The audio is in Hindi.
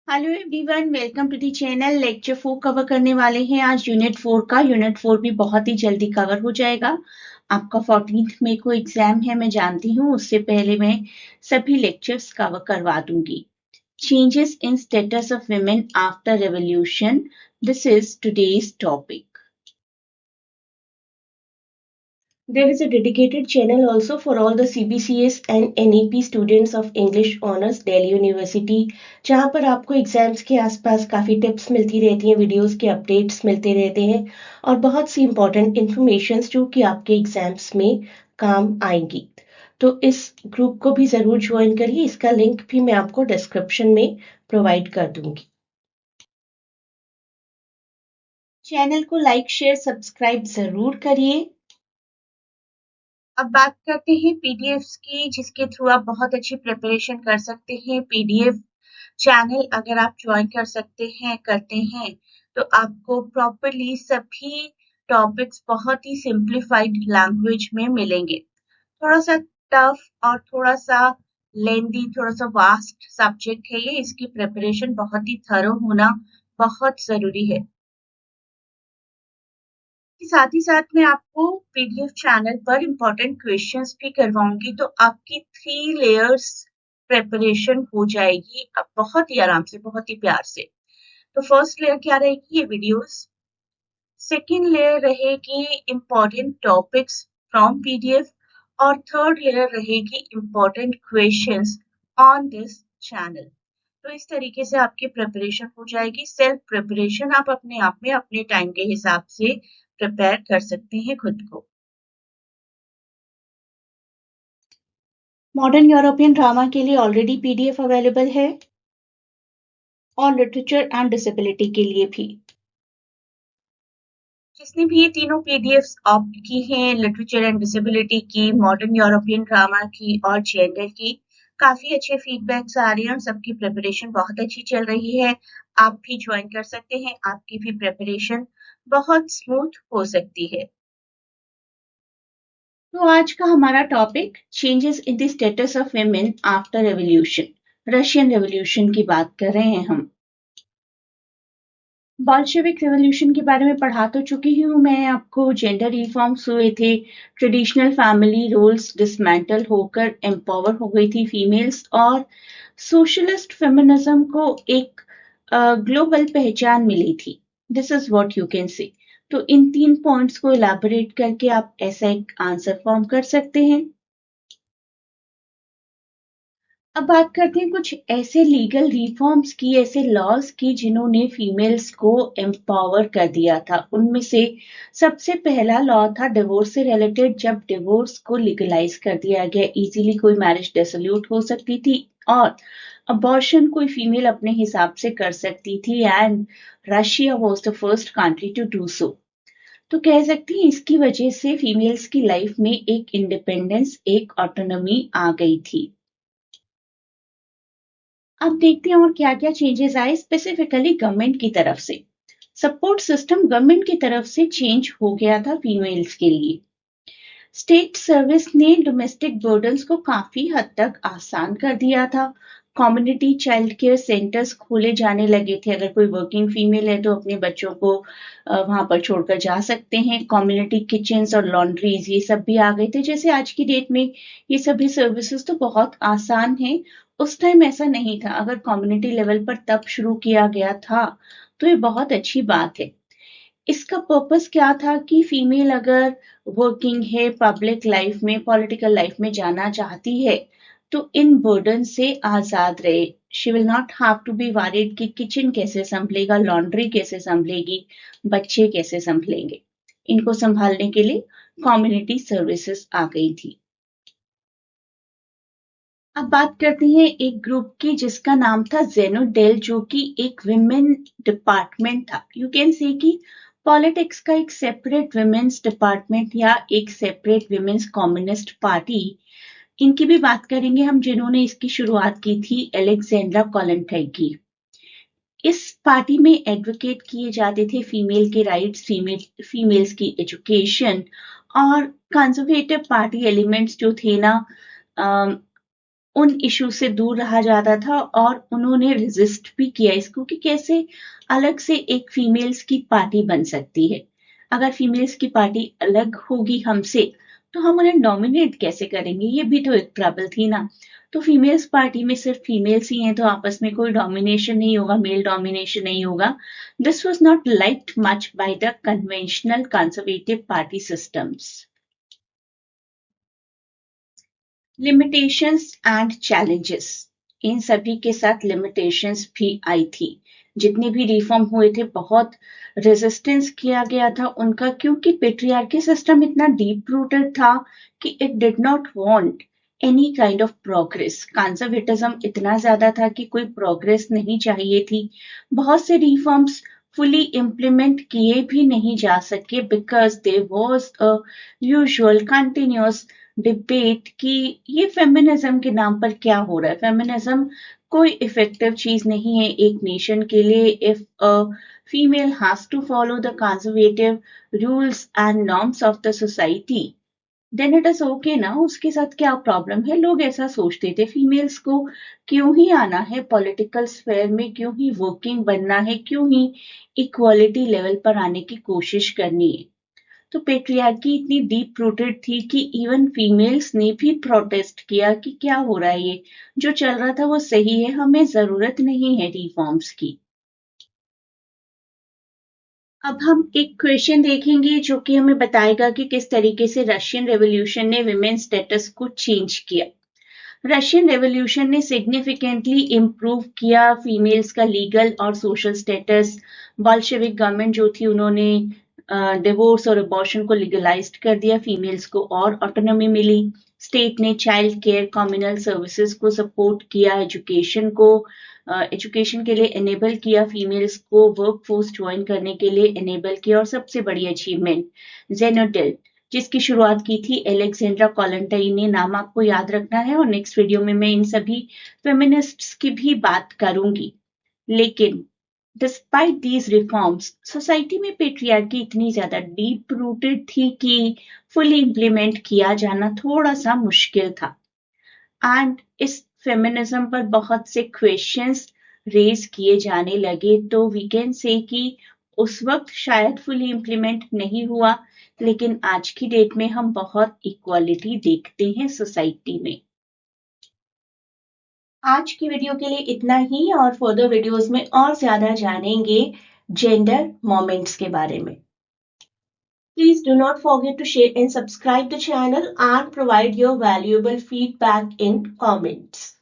Hello everyone, welcome to the channel. Lecture 4 cover करने वाले हैं आज यूनिट 4 का। यूनिट 4 भी बहुत ही जल्दी कवर हो जाएगा। आपका 14 मई को एग्जाम है, मैं जानती हूँ। उससे पहले मैं सभी लेक्चर्स कवर करवा दूंगी। Changes in status of women after revolution, this is today's topic. There is a dedicated channel also for all the CBCS and NEP students of English Honors Delhi University, जहाँ पर आपको एग्जाम्स के आसपास काफ़ी टिप्स मिलती रहती हैं, वीडियोस के अपडेट्स मिलते रहते हैं और बहुत सी इंपॉर्टेंट इंफॉर्मेशन जो कि आपके एग्जाम्स में काम आएंगी। तो इस ग्रुप को भी ज़रूर ज्वाइन करिए। इसका लिंक भी मैं आपको डिस्क्रिप्शन में प्रोवाइड कर दूंगी। चैनल को लाइक, शेयर, सब्सक्राइब ज़रूर करिए। अब बात करते हैं पीडीएफ्स की, जिसके थ्रू आप बहुत अच्छी प्रिपरेशन कर सकते हैं। पीडीएफ चैनल अगर आप ज्वाइन करते हैं तो आपको प्रॉपरली सभी टॉपिक्स बहुत ही सिंप्लीफाइड लैंग्वेज में मिलेंगे। थोड़ा सा टफ और थोड़ा सा लेंदी, थोड़ा सा वास्ट सब्जेक्ट है ये। इसकी प्रिपरेशन बहुत ही थरो होना बहुत जरूरी है। साथ ही साथ मैं आपको पीडीएफ चैनल पर इम्पोर्टेंट क्वेश्चंस भी करवाऊंगी, तो आपकी 3 लेयर्स प्रिपरेशन हो जाएगी अब बहुत ही आराम से, बहुत ही प्यार से। तो फर्स्ट लेयर क्या रहेगी? ये वीडियोस। सेकंड लेयर रहेगी इम्पोर्टेंट टॉपिक्स फ्रॉम पीडीएफ और थर्ड लेयर रहेगी important questions on this channel. तो इस तरीके से आपकी प्रिपरेशन हो जाएगी। सेल्फ प्रिपरेशन आप अपने आप में अपने टाइम के हिसाब से प्रिपेयर कर सकते हैं खुद को। मॉडर्न यूरोपियन ड्रामा के लिए ऑलरेडी पीडीएफ अवेलेबल है और लिटरेचर एंड डिसेबिलिटी के लिए भी। जिसने भी ये तीनों पीडीएफ्स ऑप्ट की हैं, लिटरेचर एंड डिसेबिलिटी की, मॉडर्न यूरोपियन ड्रामा की और जेंडर की, काफी अच्छे फीडबैक्स आ रहे हैं और सबकी प्रिपरेशन बहुत अच्छी चल रही है। आप भी ज्वाइन कर सकते हैं, आपकी भी प्रिपरेशन बहुत स्मूथ हो सकती है। तो आज का हमारा topic changes in the status of women after revolution. Russian revolution की बात कर रहे हैं हम। बॉल्शेविक रेवोल्यूशन के बारे में पढ़ा तो चुकी हूँ मैं आपको। जेंडर रिफॉर्म्स हुए थे, ट्रेडिशनल फैमिली रोल्स डिसमेंटल होकर एम्पावर हो गई थी फीमेल्स, और सोशलिस्ट फेमिनिज्म को एक ग्लोबल पहचान मिली थी। This is what you can say. तो इन 3 पॉइंट्स को इलाबोरेट करके आप ऐसा एक आंसर फॉर्म कर सकते हैं। अब बात करते हैं कुछ ऐसे लीगल रिफॉर्म्स की, ऐसे लॉज की जिन्होंने फीमेल्स को एम्पावर कर दिया था। उनमें से सबसे पहला लॉ था डिवोर्स से रिलेटेड, जब डिवोर्स को लीगलाइज कर दिया गया। इजीली कोई मैरिज डिसोल्यूट हो सकती थी और अबॉर्शन कोई फीमेल अपने हिसाब से कर सकती थी, and Russia was the first country to do so. तो कह सकती हैं इसकी वजह से फीमेल्स की लाइफ में एक इंडिपेंडेंस, एक ऑटोनॉमी आ गई थी। अब देखते हैं और क्या क्या चेंजेस आए स्पेसिफिकली गवर्नमेंट की तरफ से। सपोर्ट सिस्टम गवर्नमेंट की तरफ से चेंज हो गया था फीमेल्स के लिए। स्टेट सर्विस ने डोमेस्टिक बर्डन्स को काफी हद तक आसान कर दिया था। कम्युनिटी चाइल्ड केयर सेंटर्स खोले जाने लगे थे। अगर कोई वर्किंग फीमेल है तो अपने बच्चों को वहां पर छोड़कर जा सकते हैं। कम्युनिटी किचन्स और लॉन्ड्रीज ये सब भी आ गए थे। जैसे आज की डेट में ये सभी सर्विसेज तो बहुत आसान है, उस टाइम ऐसा नहीं था। अगर कम्युनिटी लेवल पर तब शुरू किया गया था तो ये बहुत अच्छी बात है। इसका पर्पस क्या था कि फीमेल अगर वर्किंग है, पब्लिक लाइफ में, पॉलिटिकल लाइफ में जाना चाहती है तो इन बर्डन से आजाद रहे। She will not have to be worried कि किचन कैसे संभलेगा, लॉन्ड्री कैसे संभलेगी, बच्चे कैसे संभलेंगे। इनको संभालने के लिए कम्युनिटी सर्विसेज आ गई थी। अब बात करते हैं एक ग्रुप की जिसका नाम था जेनोडेल, जो कि एक विमेन डिपार्टमेंट था। यू कैन से कि पॉलिटिक्स का एक सेपरेट विमेन्स डिपार्टमेंट या एक सेपरेट विमेन्स कम्युनिस्ट पार्टी। इनकी भी बात करेंगे हम, जिन्होंने इसकी शुरुआत की थी अलेक्जेंड्रा कोलंटाई की। इस पार्टी में एडवोकेट किए जाते थे फीमेल के राइट्स, फीमेल्स की एजुकेशन, और कंजर्वेटिव पार्टी एलिमेंट्स जो थे ना, उन इशू से दूर रहा जाता था और उन्होंने रेजिस्ट भी किया इसको कि कैसे अलग से एक फीमेल्स की पार्टी बन सकती है। अगर फीमेल्स की पार्टी अलग होगी हमसे तो हम उन्हें डोमिनेट कैसे करेंगे, ये भी तो एक ट्रबल थी ना। तो फीमेल्स पार्टी में सिर्फ फीमेल्स ही हैं तो आपस में कोई डोमिनेशन नहीं होगा, मेल डोमिनेशन नहीं होगा। This was not liked much by the conventional conservative party systems. Limitations and challenges, इन सभी के साथ लिमिटेशंस भी आई थी। जितने भी रिफॉर्म हुए थे बहुत रेजिस्टेंस किया गया था उनका, क्योंकि पेट्रियार्की सिस्टम इतना डीप रूटेड था कि it did not want any kind of progress. Conservatism इतना ज्यादा था कि कोई प्रोग्रेस नहीं चाहिए थी। बहुत से रिफॉर्म्स फुली इम्प्लीमेंट किए भी नहीं जा सके because there was a usual continuous debate कि ये फेमिनिज्म के नाम पर क्या हो रहा है। फेमिनिज्म कोई इफेक्टिव चीज नहीं है एक नेशन के लिए। If a female has to follow the conservative rules and norms of the society then it is okay ना, उसके साथ क्या प्रॉब्लम है। लोग ऐसा सोचते थे। फीमेल्स को क्यों ही आना है पॉलिटिकल स्फेयर में, क्यों ही वर्किंग बनना है, क्यों ही इक्वालिटी लेवल पर आने की कोशिश करनी है। तो पेट्रियार्की इतनी डीप रूटेड थी कि इवन फीमेल्स ने भी प्रोटेस्ट किया कि क्या हो रहा है, ये जो चल रहा था वो सही है, हमें जरूरत नहीं है रिफॉर्म्स की। अब हम एक क्वेश्चन देखेंगे जो कि हमें बताएगा कि किस तरीके से रशियन रेवोल्यूशन ने विमेन स्टेटस को चेंज किया। रशियन रेवोल्यूशन ने सिग्निफिकेंटली इम्प्रूव किया फीमेल्स का लीगल और सोशल स्टेटस। बॉल्शेविक गवर्नमेंट जो थी उन्होंने डिवोर्स और अबॉर्शन को लीगलाइज्ड कर दिया, फीमेल्स को और ऑटोनॉमी मिली। स्टेट ने चाइल्ड केयर कम्युनल सर्विसेज को सपोर्ट किया, एजुकेशन के लिए एनेबल किया, फीमेल्स को वर्कफोर्स ज्वाइन करने के लिए एनेबल किया। और सबसे बड़ी अचीवमेंट जेनोटिल, जिसकी शुरुआत की थी एलेक्जेंड्रा कोलेंटाइन ने। नाम आपको याद रखना है और नेक्स्ट वीडियो में मैं इन सभी फेमिनिस्ट्स की भी बात करूंगी। लेकिन डिस्पाइट दीज रिफॉर्म्स सोसाइटी में पेट्रियार्की इतनी ज्यादा डीप रूटेड थी कि फुली इंप्लीमेंट किया जाना थोड़ा सा मुश्किल था। एंड इस फेमिनिज्म पर बहुत से क्वेश्चंस रेज किए जाने लगे। तो वी कैन से कि उस वक्त शायद फुली इंप्लीमेंट नहीं हुआ, लेकिन आज की डेट में हम बहुत इक्वालिटी देखते हैं सोसाइटी में। आज की वीडियो के लिए इतना ही और फर्दर वीडियोस में और ज्यादा जानेंगे जेंडर मोमेंट्स के बारे में। Please do not forget to share and subscribe the channel and provide your valuable feedback in comments.